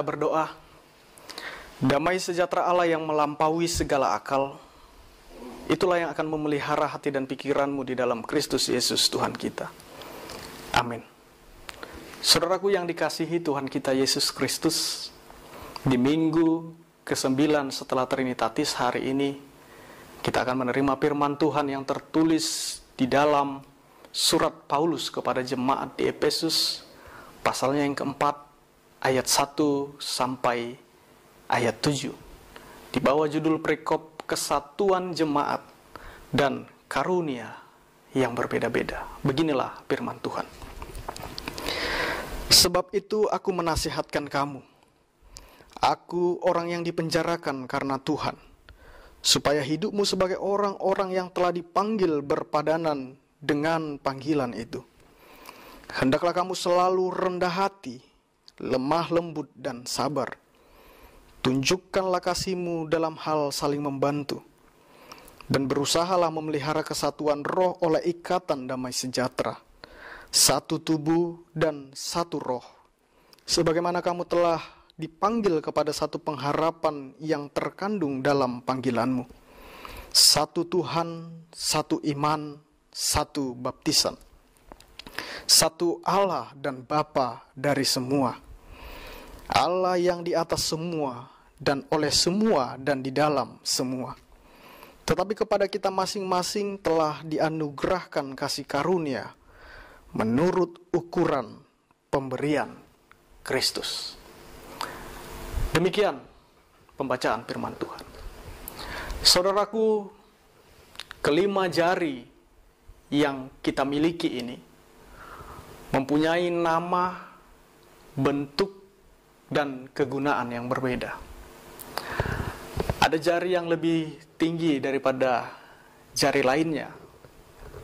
Kita berdoa, damai sejahtera Allah yang melampaui segala akal, itulah yang akan memelihara hati dan pikiranmu di dalam Kristus Yesus Tuhan kita. Amin. Saudaraku yang dikasihi Tuhan kita Yesus Kristus, di minggu ke-9 setelah Trinitatis hari ini, kita akan menerima firman Tuhan yang tertulis di dalam surat Paulus kepada jemaat di Efesus, pasalnya yang keempat, ayat 1 sampai ayat 7. Di bawah judul perikop kesatuan jemaat dan karunia yang berbeda-beda. Beginilah firman Tuhan. Sebab itu aku menasihatkan kamu, aku orang yang dipenjarakan karena Tuhan, supaya hidupmu sebagai orang-orang yang telah dipanggil berpadanan dengan panggilan itu. Hendaklah kamu selalu rendah hati, lemah lembut dan sabar. Tunjukkanlah kasihmu dalam hal saling membantu, dan berusahalah memelihara kesatuan roh oleh ikatan damai sejahtera, satu tubuh dan satu roh. Sebagaimana kamu telah dipanggil kepada satu pengharapan yang terkandung dalam panggilanmu. Satu Tuhan, satu iman, satu baptisan. Satu Allah dan Bapa dari semua. Allah yang di atas semua dan oleh semua dan di dalam semua. Tetapi kepada kita masing-masing telah dianugerahkan kasih karunia menurut ukuran pemberian Kristus. Demikian pembacaan firman Tuhan. Saudaraku, kelima jari yang kita miliki ini mempunyai nama, bentuk, dan kegunaan yang berbeda. Ada jari yang lebih tinggi daripada jari lainnya.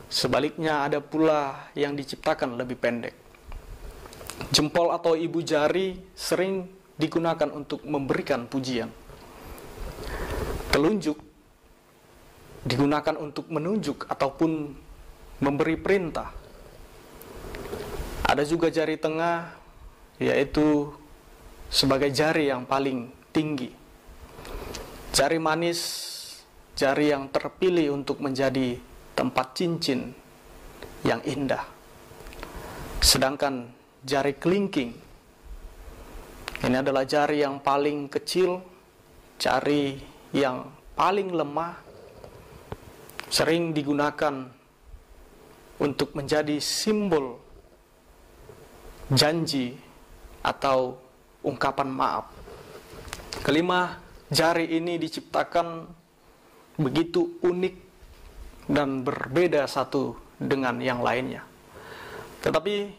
Sebaliknya ada pula yang diciptakan lebih pendek. Jempol atau ibu jari sering digunakan untuk memberikan pujian. Telunjuk digunakan untuk menunjuk ataupun memberi perintah. Ada juga jari tengah, yaitu sebagai jari yang paling tinggi. Jari manis, jari yang terpilih untuk menjadi tempat cincin yang indah. Sedangkan jari kelingking, ini adalah jari yang paling kecil, jari yang paling lemah, sering digunakan untuk menjadi simbol janji atau ungkapan maaf. Kelima jari ini diciptakan begitu unik dan berbeda satu dengan yang lainnya. Tetapi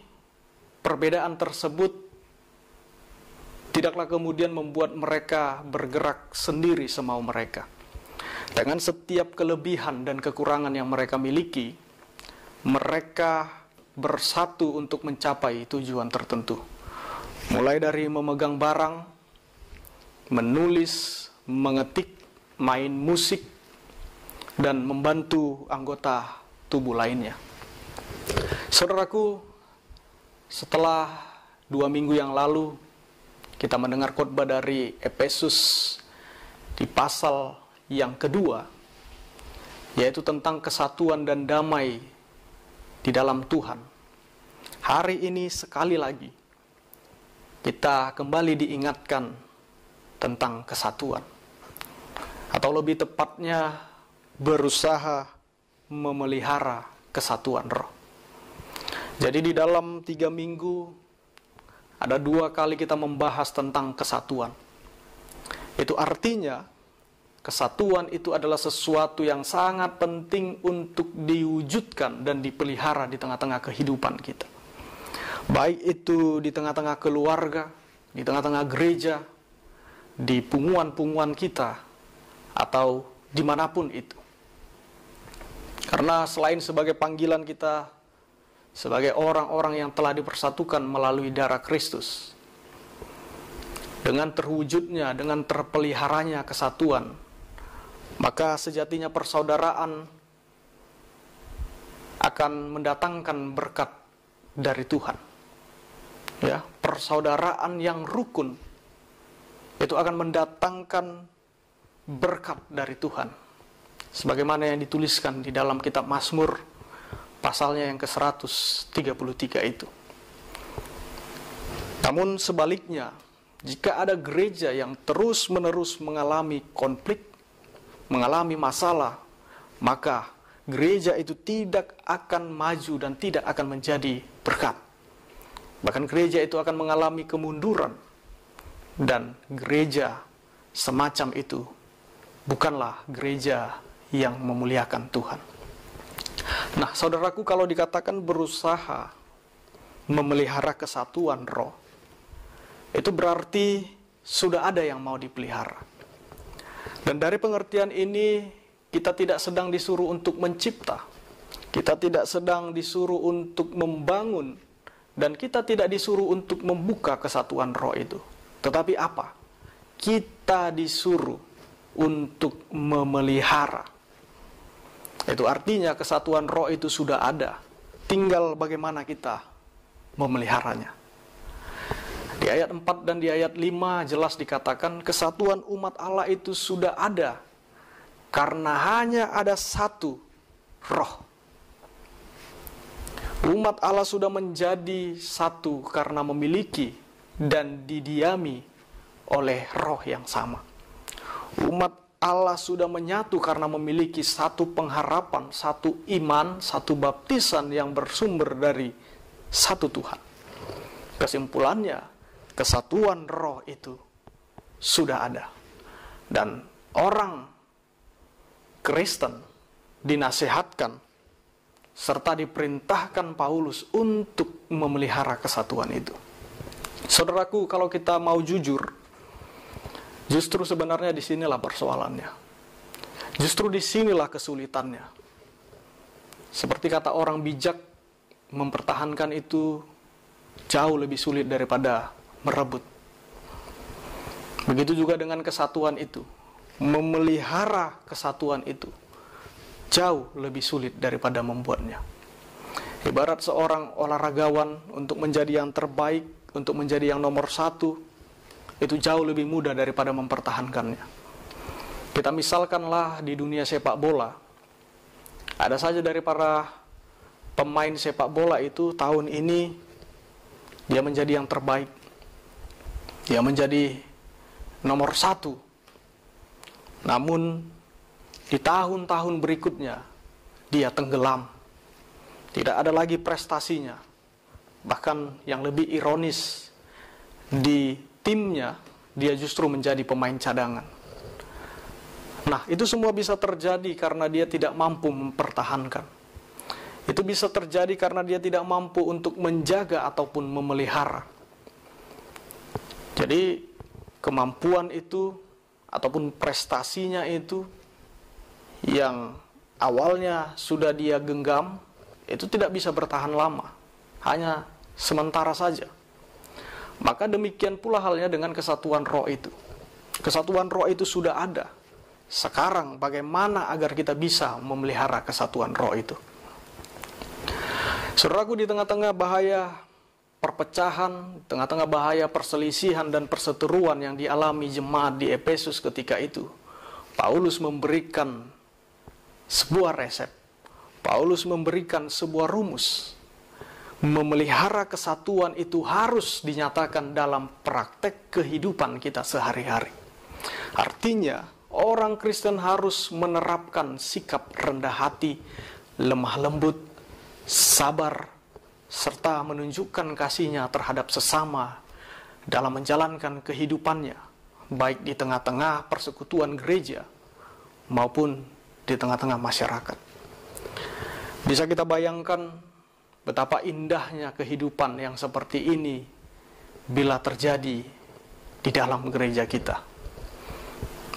perbedaan tersebut tidaklah kemudian membuat mereka bergerak sendiri semau mereka. Dengan setiap kelebihan dan kekurangan yang mereka miliki, mereka bersatu untuk mencapai tujuan tertentu. Mulai dari memegang barang, menulis, mengetik, main musik, dan membantu anggota tubuh lainnya. Saudaraku, setelah 2 minggu yang lalu, kita mendengar khotbah dari Efesus di pasal yang kedua, yaitu tentang kesatuan dan damai di dalam Tuhan. Hari ini sekali lagi kita kembali diingatkan tentang kesatuan, atau lebih tepatnya berusaha memelihara kesatuan roh. Jadi di dalam 3 minggu ada 2 kali kita membahas tentang kesatuan. Itu artinya kesatuan itu adalah sesuatu yang sangat penting untuk diwujudkan dan dipelihara di tengah-tengah kehidupan kita. Baik itu di tengah-tengah keluarga, di tengah-tengah gereja, di punguan-punguan kita, atau dimanapun itu. Karena selain sebagai panggilan kita sebagai orang-orang yang telah dipersatukan melalui darah Kristus, dengan terwujudnya, dengan terpeliharanya kesatuan, maka sejatinya persaudaraan akan mendatangkan berkat dari Tuhan. Ya, persaudaraan yang rukun, itu akan mendatangkan berkat dari Tuhan. Sebagaimana yang dituliskan di dalam kitab Mazmur, pasalnya yang ke-133 itu. Namun sebaliknya, jika ada gereja yang terus-menerus mengalami konflik, mengalami masalah, maka gereja itu tidak akan maju dan tidak akan menjadi berkat. Bahkan gereja itu akan mengalami kemunduran. Dan gereja semacam itu bukanlah gereja yang memuliakan Tuhan. Nah, saudaraku, kalau dikatakan berusaha memelihara kesatuan roh, itu berarti sudah ada yang mau dipelihara. Dan dari pengertian ini, kita tidak sedang disuruh untuk mencipta. Kita tidak sedang disuruh untuk membangun. Dan kita tidak disuruh untuk membuka kesatuan roh itu. Tetapi apa? Kita disuruh untuk memelihara. Itu artinya kesatuan roh itu sudah ada. Tinggal bagaimana kita memeliharanya. Di ayat 4 dan di ayat 5 jelas dikatakan kesatuan umat Allah itu sudah ada. Karena hanya ada satu roh. Umat Allah sudah menjadi satu karena memiliki dan didiami oleh roh yang sama. Umat Allah sudah menyatu karena memiliki satu pengharapan, satu iman, satu baptisan yang bersumber dari satu Tuhan. Kesimpulannya, kesatuan roh itu sudah ada. Dan orang Kristen dinasihatkan serta diperintahkan Paulus untuk memelihara kesatuan itu. Saudaraku, kalau kita mau jujur, justru sebenarnya disinilah persoalannya. Justru disinilah kesulitannya. Seperti kata orang bijak, mempertahankan itu jauh lebih sulit daripada merebut. Begitu juga dengan kesatuan itu. Memelihara kesatuan itu jauh lebih sulit daripada membuatnya. Ibarat seorang olahragawan untuk menjadi yang terbaik, untuk menjadi yang nomor satu, itu jauh lebih mudah daripada mempertahankannya. Kita misalkanlah di dunia sepak bola, ada saja dari para pemain sepak bola itu tahun ini dia menjadi yang terbaik, dia menjadi nomor satu. Namun di tahun-tahun berikutnya dia tenggelam, tidak ada lagi prestasinya. Bahkan yang lebih ironis, di timnya dia justru menjadi pemain cadangan. Nah, itu semua bisa terjadi karena dia tidak mampu mempertahankan. Itu bisa terjadi karena dia tidak mampu untuk menjaga ataupun memelihara. Jadi kemampuan itu ataupun prestasinya itu yang awalnya sudah dia genggam, itu tidak bisa bertahan lama. Hanya sementara saja. Maka demikian pula halnya dengan kesatuan roh itu. Kesatuan roh itu sudah ada. Sekarang bagaimana agar kita bisa memelihara kesatuan roh itu? Saudaraku, di tengah-tengah bahaya perpecahan, tengah-tengah bahaya perselisihan dan perseteruan yang dialami jemaat di Efesus ketika itu, Paulus memberikan sebuah resep. Paulus memberikan sebuah rumus. Memelihara kesatuan itu harus dinyatakan dalam praktek kehidupan kita sehari-hari. Artinya, orang Kristen harus menerapkan sikap rendah hati, lemah lembut, sabar, serta menunjukkan kasihnya terhadap sesama dalam menjalankan kehidupannya, baik di tengah-tengah persekutuan gereja maupun di tengah-tengah masyarakat. Bisa kita bayangkan betapa indahnya kehidupan yang seperti ini bila terjadi di dalam gereja kita.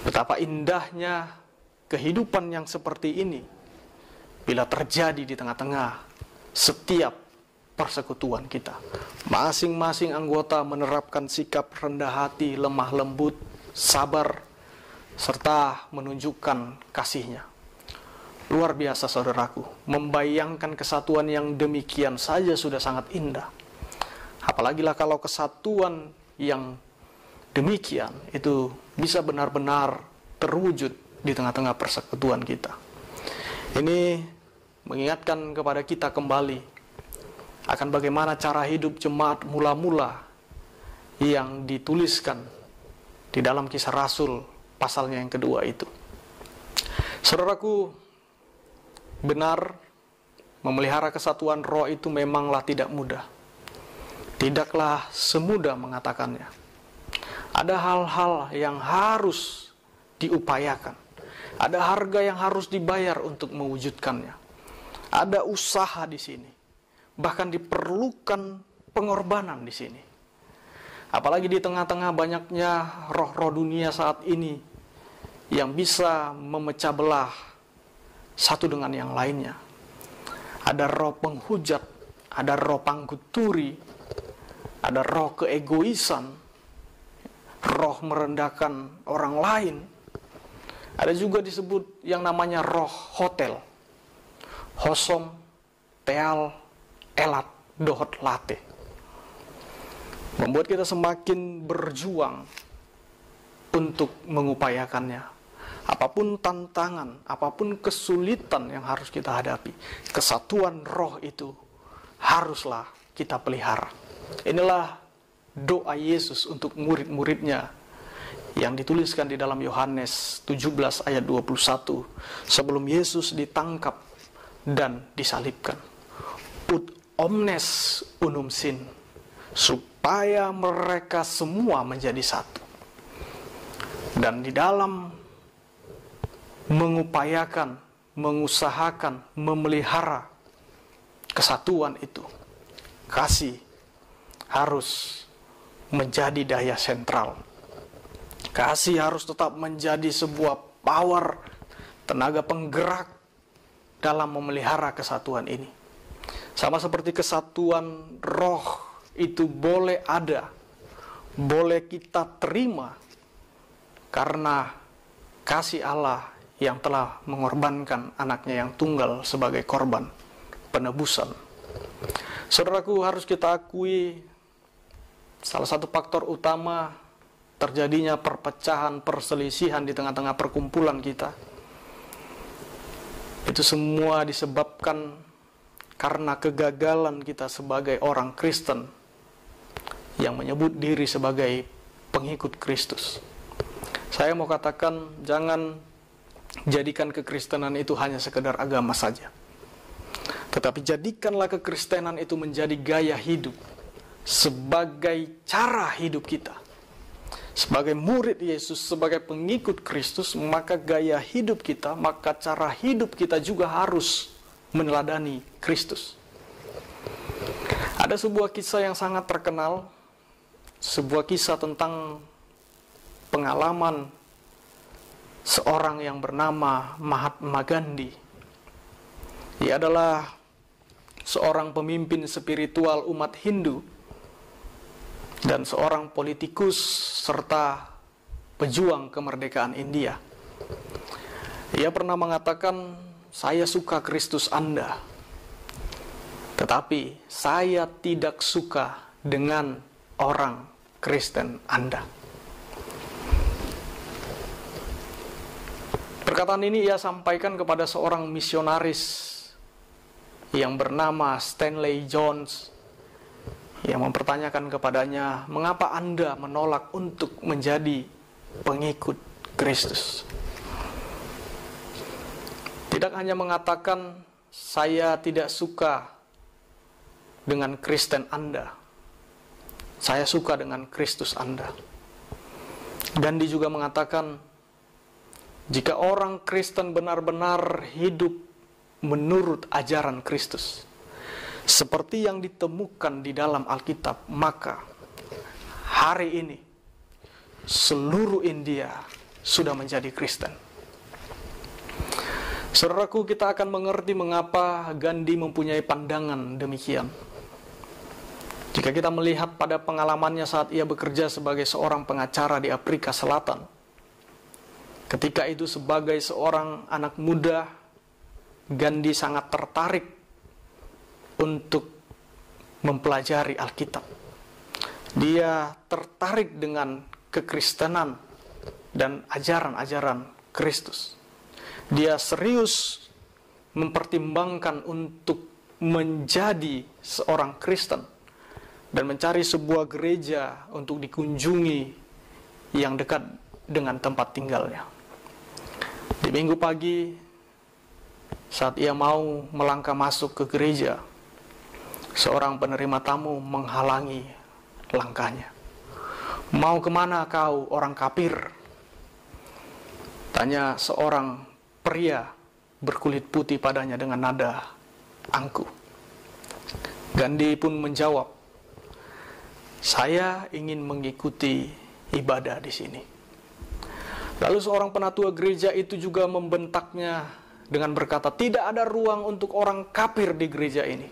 Betapa indahnya kehidupan yang seperti ini bila terjadi di tengah-tengah setiap persekutuan kita. Masing-masing anggota menerapkan sikap rendah hati, lemah lembut, sabar, serta menunjukkan kasihnya. Luar biasa, saudaraku. Membayangkan kesatuan yang demikian saja sudah sangat indah. Apalagilah kalau kesatuan yang demikian itu bisa benar-benar terwujud di tengah-tengah persekutuan kita. Ini mengingatkan kepada kita kembali akan bagaimana cara hidup jemaat mula-mula yang dituliskan di dalam Kisah Rasul pasalnya yang kedua itu. Saudaraku, benar, memelihara kesatuan roh itu memanglah tidak mudah. Tidaklah semudah mengatakannya. Ada hal-hal yang harus diupayakan. Ada harga yang harus dibayar untuk mewujudkannya. Ada usaha di sini. Bahkan diperlukan pengorbanan di sini. Apalagi di tengah-tengah banyaknya roh-roh dunia saat ini yang bisa memecah belah satu dengan yang lainnya. Ada roh penghujat, ada roh pangguturi, ada roh keegoisan, roh merendahkan orang lain. Ada juga disebut yang namanya roh hotel. Hosom, teal, elat, dohot, late. Membuat kita semakin berjuang untuk mengupayakannya. Apapun tantangan, apapun kesulitan yang harus kita hadapi, kesatuan roh itu haruslah kita pelihara. Inilah doa Yesus untuk murid-muridnya yang dituliskan di dalam Yohanes 17 ayat 21 sebelum Yesus ditangkap dan disalibkan. Ut omnes unum sin, supaya mereka semua menjadi satu. Dan di dalam mengupayakan, mengusahakan, memelihara kesatuan itu, kasih harus menjadi daya sentral. Kasih harus tetap menjadi sebuah power, tenaga penggerak dalam memelihara kesatuan ini. Sama seperti kesatuan roh itu boleh ada, boleh kita terima karena kasih Allah yang telah mengorbankan anaknya yang tunggal sebagai korban penebusan. Saudaraku, harus kita akui salah satu faktor utama terjadinya perpecahan, perselisihan di tengah-tengah perkumpulan kita. Itu semua disebabkan karena kegagalan kita sebagai orang Kristen yang menyebut diri sebagai pengikut Kristus. Saya mau katakan, jangan jadikan kekristenan itu hanya sekedar agama saja. Tetapi jadikanlah kekristenan itu menjadi gaya hidup, sebagai cara hidup kita. Sebagai murid Yesus, sebagai pengikut Kristus, maka gaya hidup kita, maka cara hidup kita juga harus meneladani Kristus. Ada sebuah kisah yang sangat terkenal, sebuah kisah tentang pengalaman seorang yang bernama Mahatma Gandhi. Dia adalah seorang pemimpin spiritual umat Hindu dan seorang politikus serta pejuang kemerdekaan India. Ia pernah mengatakan, "Saya suka Kristus Anda, tetapi saya tidak suka dengan orang Kristen Anda." Perkataan ini ia sampaikan kepada seorang misionaris yang bernama Stanley Jones, yang mempertanyakan kepadanya, "Mengapa Anda menolak untuk menjadi pengikut Kristus?" Tidak hanya mengatakan, "Saya tidak suka dengan Kristen Anda, saya suka dengan Kristus Anda." Gandhi juga mengatakan, jika orang Kristen benar-benar hidup menurut ajaran Kristus, seperti yang ditemukan di dalam Alkitab, maka hari ini seluruh India sudah menjadi Kristen. Saudaraku, kita akan mengerti mengapa Gandhi mempunyai pandangan demikian. Jika kita melihat pada pengalamannya saat ia bekerja sebagai seorang pengacara di Afrika Selatan, ketika itu sebagai seorang anak muda, Gandhi sangat tertarik untuk mempelajari Alkitab. Dia tertarik dengan kekristenan dan ajaran-ajaran Kristus. Dia serius mempertimbangkan untuk menjadi seorang Kristen dan mencari sebuah gereja untuk dikunjungi yang dekat dengan tempat tinggalnya. Di minggu pagi, saat ia mau melangkah masuk ke gereja, seorang penerima tamu menghalangi langkahnya. "Mau kemana kau, orang kafir?" tanya seorang pria berkulit putih padanya dengan nada angkuh. Gandhi pun menjawab, "Saya ingin mengikuti ibadah di sini." Lalu seorang penatua gereja itu juga membentaknya dengan berkata, "Tidak ada ruang untuk orang kafir di gereja ini.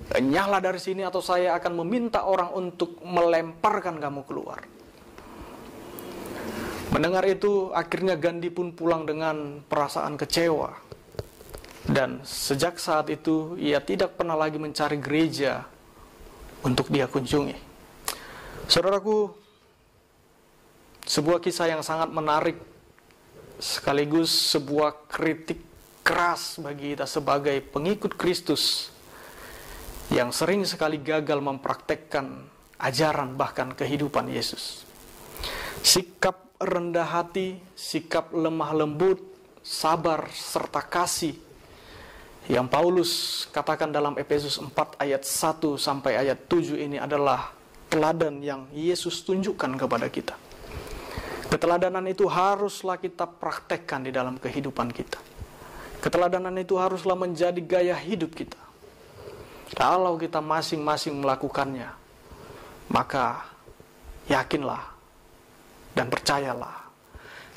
Enyahlah dari sini atau saya akan meminta orang untuk melemparkan kamu keluar." Mendengar itu, akhirnya Gandhi pun pulang dengan perasaan kecewa. Dan sejak saat itu, ia tidak pernah lagi mencari gereja untuk dia kunjungi. Saudaraku, sebuah kisah yang sangat menarik, sekaligus sebuah kritik keras bagi kita sebagai pengikut Kristus yang sering sekali gagal mempraktekkan ajaran bahkan kehidupan Yesus. Sikap rendah hati, sikap lemah lembut, sabar, serta kasih yang Paulus katakan dalam Efesus 4 ayat 1 sampai ayat 7 ini adalah teladan yang Yesus tunjukkan kepada kita. Keteladanan itu haruslah kita praktekkan di dalam kehidupan kita. Keteladanan itu haruslah menjadi gaya hidup kita. Kalau kita masing-masing melakukannya, maka yakinlah dan percayalah,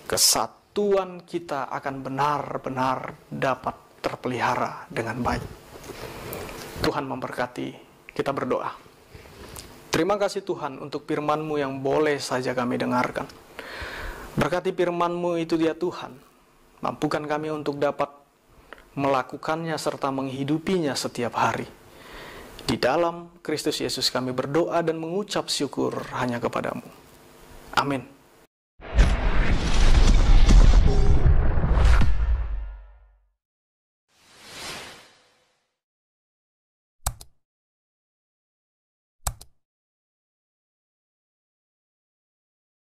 kesatuan kita akan benar-benar dapat terpelihara dengan baik. Tuhan memberkati. Kita berdoa. Terima kasih Tuhan untuk firman-Mu yang boleh saja kami dengarkan. Berkati firman-Mu itu dia Tuhan. Mampukan kami untuk dapat melakukannya serta menghidupinya setiap hari. Di dalam Kristus Yesus kami berdoa dan mengucap syukur hanya kepada-Mu. Amin.